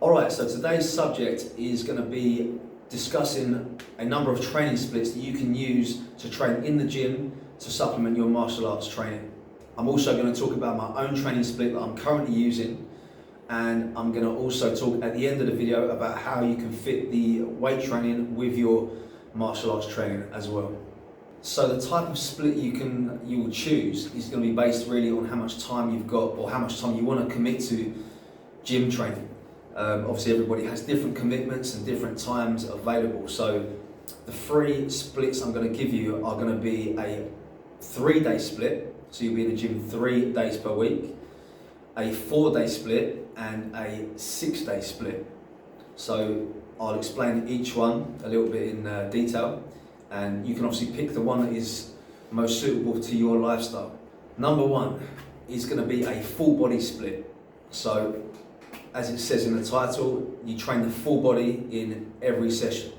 Alright, so today's subject is going to be discussing a number of training splits that you can use to train in the gym to supplement your martial arts training. I'm also going to talk about my own training split that I'm currently using, and I'm going to also talk at the end of the video about how you can fit the weight training with your martial arts training as well. So the type of split you will choose is going to be based really on how much time you've got or how much time you want to commit to gym training. Obviously everybody has different commitments and different times available. So the 3 splits I'm going to give you are going to be a 3-day split, so you'll be in the gym 3 days per week, a 4-day split and a 6-day split. So I'll explain each one a little bit in detail, and you can obviously pick the one that is most suitable to your lifestyle. Number 1 is going to be a full body split. So as it says in the title, you train the full body in every session.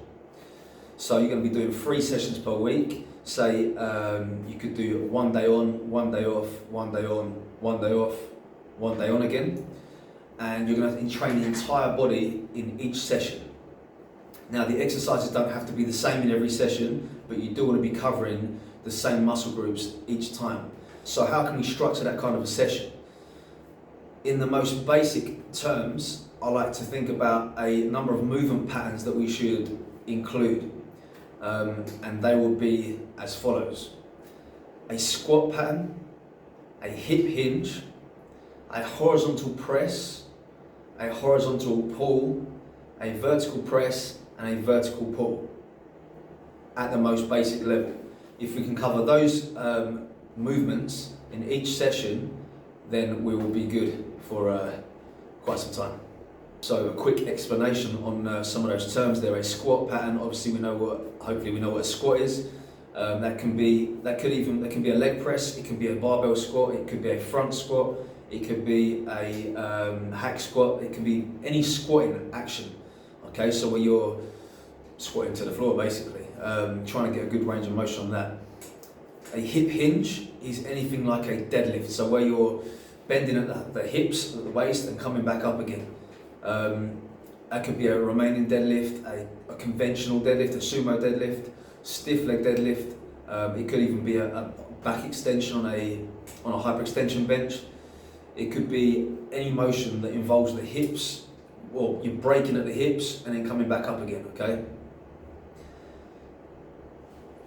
So you're going to be doing 3 sessions per week. Say you could do 1 day on, 1 day off, 1 day on, 1 day off, 1 day on again. And you're going to train the entire body in each session. Now the exercises don't have to be the same in every session, but you do want to be covering the same muscle groups each time. So how can we structure that kind of a session? In the most basic terms, I like to think about a number of movement patterns that we should include, and they will be as follows: a squat pattern, a hip hinge, a horizontal press, a horizontal pull, a vertical press and a vertical pull at the most basic level. If we can cover those movements in each session, then we will be good for quite some time. So a quick explanation on some of those terms there. A squat pattern, obviously hopefully we know what a squat is. That can be a leg press, it can be a barbell squat, it could be a front squat, it could be a hack squat, it can be any squatting action. Okay, so where you're squatting to the floor basically, trying to get a good range of motion on that. A hip hinge is anything like a deadlift, so where you're bending at the hips, at the waist, and coming back up again. That could be a remaining deadlift, a conventional deadlift, a sumo deadlift, stiff leg deadlift. It could even be a back extension on a hyperextension bench. It could be any motion that involves the hips, or you're breaking at the hips and then coming back up again, okay?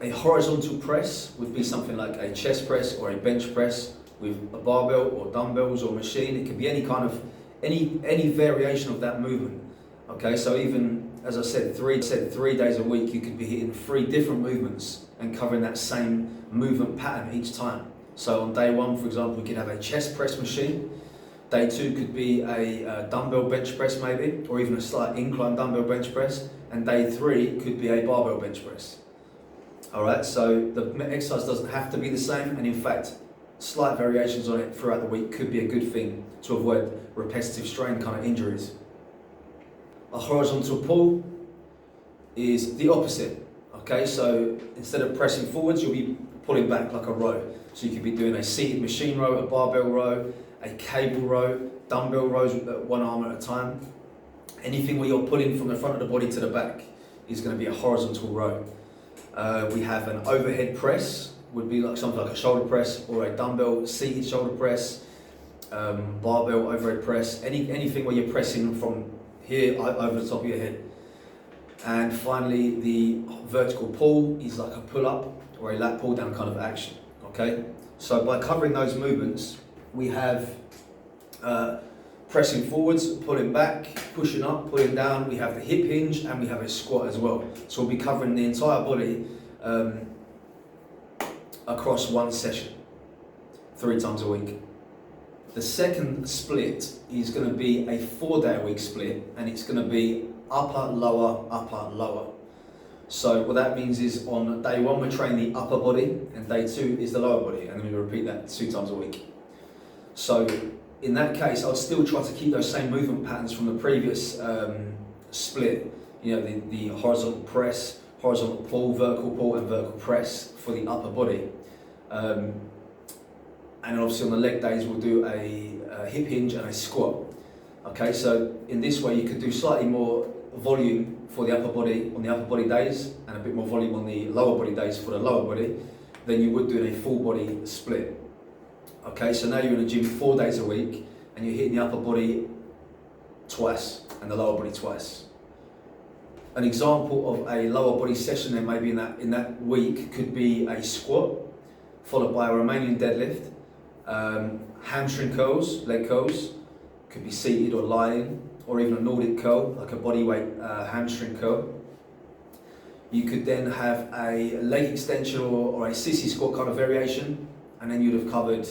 A horizontal press would be something like a chest press or a bench press with a barbell or dumbbells or machine. It can be any kind of, any variation of that movement, okay? So even, as I said, 3 days a week, you could be hitting 3 different movements and covering that same movement pattern each time. So on day 1, for example, we could have a chest press machine. Day 2 could be a dumbbell bench press maybe, or even a slight incline dumbbell bench press. And day 3 could be a barbell bench press. All right, so the exercise doesn't have to be the same, and in fact, slight variations on it throughout the week could be a good thing to avoid repetitive strain kind of injuries. A horizontal pull is the opposite. Okay, so instead of pressing forwards, you'll be pulling back like a row. So you could be doing a seated machine row, a barbell row, a cable row, dumbbell rows with 1 arm at a time. Anything where you're pulling from the front of the body to the back is going to be a horizontal row. We have an overhead press, would be like something like a shoulder press or a dumbbell seated shoulder press, barbell overhead press, anything where you're pressing from here over the top of your head. And finally, the vertical pull is like a pull-up or a lat pull-down kind of action. Okay, so by covering those movements, we have pressing forwards, pulling back, pushing up, pulling down. We have the hip hinge and we have a squat as well. So we'll be covering the entire body across 1 session, 3 times a week. The second split is going to be a 4-day-a-week split, and it's going to be upper, lower, upper, lower. So what that means is on day 1 we're training the upper body, and day 2 is the lower body, and then we repeat that 2 times a week. So in that case, I'll still try to keep those same movement patterns from the previous split. You know, the horizontal press, horizontal pull, and vertical press for the upper body. And obviously on the leg days, we'll do a hip hinge and a squat. Okay, so in this way you could do slightly more volume for the upper body on the upper body days and a bit more volume on the lower body days for the lower body than you would do in a full body split. Okay, so now you're in the gym 4 days a week and you're hitting the upper body twice and the lower body twice. An example of a lower body session then maybe in that week could be a squat followed by a Romanian deadlift, hamstring curls, leg curls, could be seated or lying, or even a Nordic curl, like a bodyweight hamstring curl. You could then have a leg extension or a sissy squat kind of variation, and then you'd have covered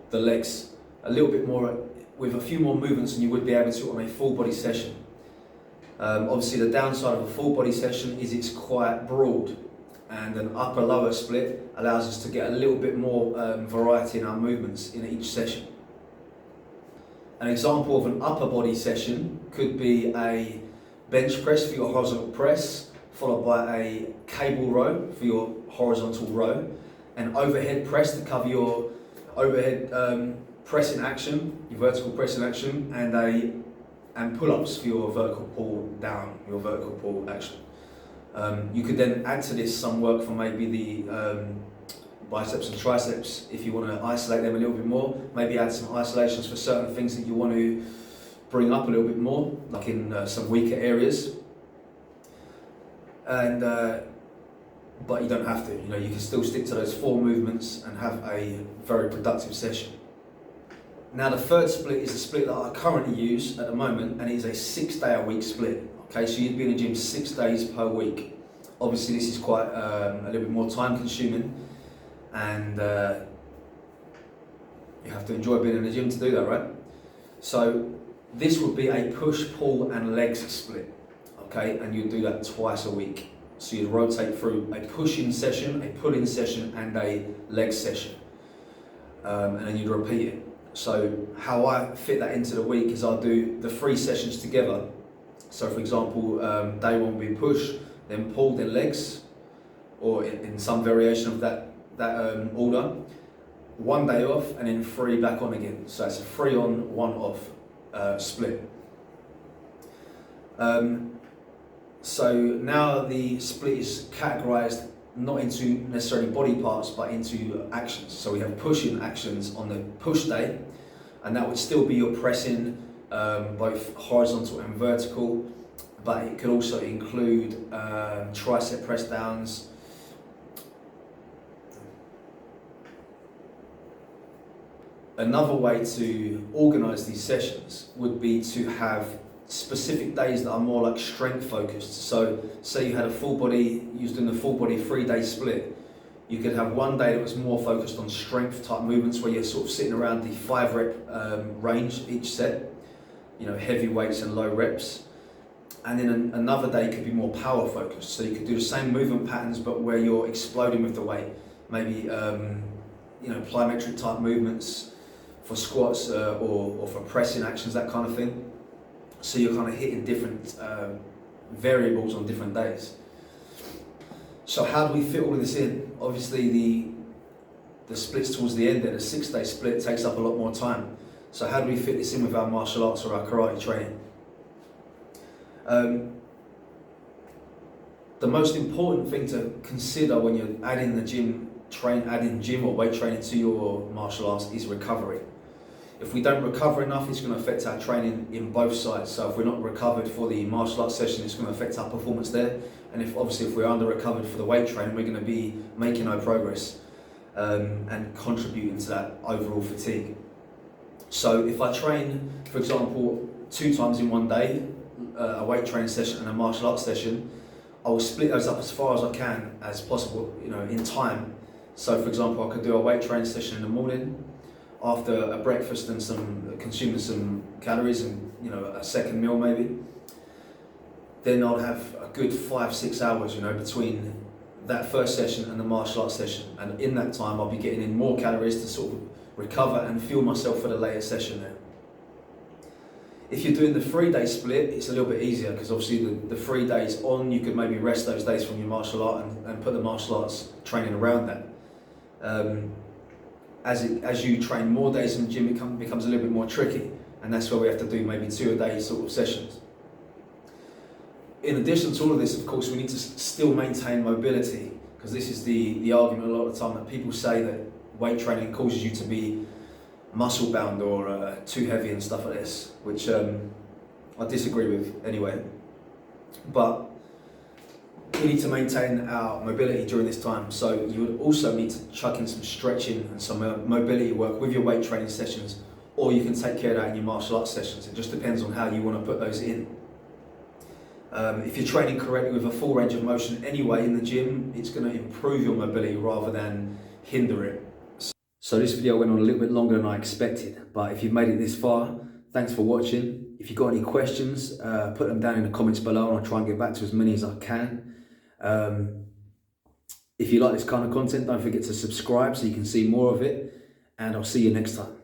the legs a little bit more with a few more movements than you would be able to on a full body session. Obviously the downside of a full body session is it's quite broad, and an upper lower split allows us to get a little bit more variety in our movements in each session. An example of an upper body session could be a bench press for your horizontal press, followed by a cable row for your horizontal row, an overhead press to cover your overhead press in action, your vertical press in action, and pull-ups for your vertical pull down, your vertical pull action. You could then add to this some work for maybe the biceps and triceps if you want to isolate them a little bit more. Maybe add some isolations for certain things that you want to bring up a little bit more, like in some weaker areas. And but you don't have to. You know, you can still stick to those 4 movements and have a very productive session. Now the third split is a split that I currently use at the moment, and it is a 6-day-a-week split. Okay, so you'd be in the gym 6 days per week. Obviously this is quite a little bit more time consuming, and you have to enjoy being in the gym to do that, right? So this would be a push, pull and legs split, okay, and you'd do that twice a week. So you'd rotate through a push-in session, a pull-in session and a leg session, and then you'd repeat it. So how I fit that into the week is I'll do the 3 sessions together. So for example, day 1 will be push, then pull, then legs, or in some variation of that order. 1 day off and then 3 back on again. So it's a 3 on, 1 off split. So now the split is categorized not into necessarily body parts but into actions. So we have push-in actions on the push day, and that would still be your pressing, both horizontal and vertical, but it could also include tricep press downs, another way to organise these sessions would be to have specific days that are more like strength focused. So say you had a full body, you was doing a full body 3-day split, you could have one day that was more focused on strength type movements where you're sort of sitting around the 5 rep range each set, you know, heavy weights and low reps. And then another day could be more power focused. So you could do the same movement patterns but where you're exploding with the weight. Maybe you know, plyometric type movements for squats or for pressing actions, that kind of thing. So you're kind of hitting different variables on different days. So how do we fit all of this in? Obviously the splits towards the end, then a 6-day split takes up a lot more time. So how do we fit this in with our martial arts or our karate training? The most important thing to consider when you're adding gym or weight training to your martial arts is recovery. If we don't recover enough, it's going to affect our training in both sides. So if we're not recovered for the martial arts session, it's going to affect our performance there. And if we're under recovered for the weight training, we're going to be making no progress and contributing to that overall fatigue. So if I train, for example, 2 times in one day, a weight training session and a martial arts session, I will split those up as far as I can as possible, you know, in time. So for example, I could do a weight training session in the morning, after a breakfast and consuming some calories and, you know, a second meal maybe. Then I'll have a good 5-6 hours, you know, between that first session and the martial arts session. And in that time, I'll be getting in more calories to sort of recover and fuel myself for the later session there. If you're doing the 3-day split, it's a little bit easier because obviously the 3 days on, you could maybe rest those days from your martial art and put the martial arts training around that. As you train more days in the gym, it becomes a little bit more tricky and that's where we have to do maybe 2 a day sort of sessions. In addition to all of this, of course, we need to still maintain mobility, because this is the argument a lot of the time, that people say that weight training causes you to be muscle bound or too heavy and stuff like this, which I disagree with anyway. But we need to maintain our mobility during this time, so you would also need to chuck in some stretching and some mobility work with your weight training sessions, or you can take care of that in your martial arts sessions. It just depends on how you want to put those in. If you're training correctly with a full range of motion anyway in the gym, it's going to improve your mobility rather than hinder it. So this video went on a little bit longer than I expected, but if you've made it this far, thanks for watching. If you've got any questions, put them down in the comments below and I'll try and get back to as many as I can. If you like this kind of content, don't forget to subscribe so you can see more of it, and I'll see you next time.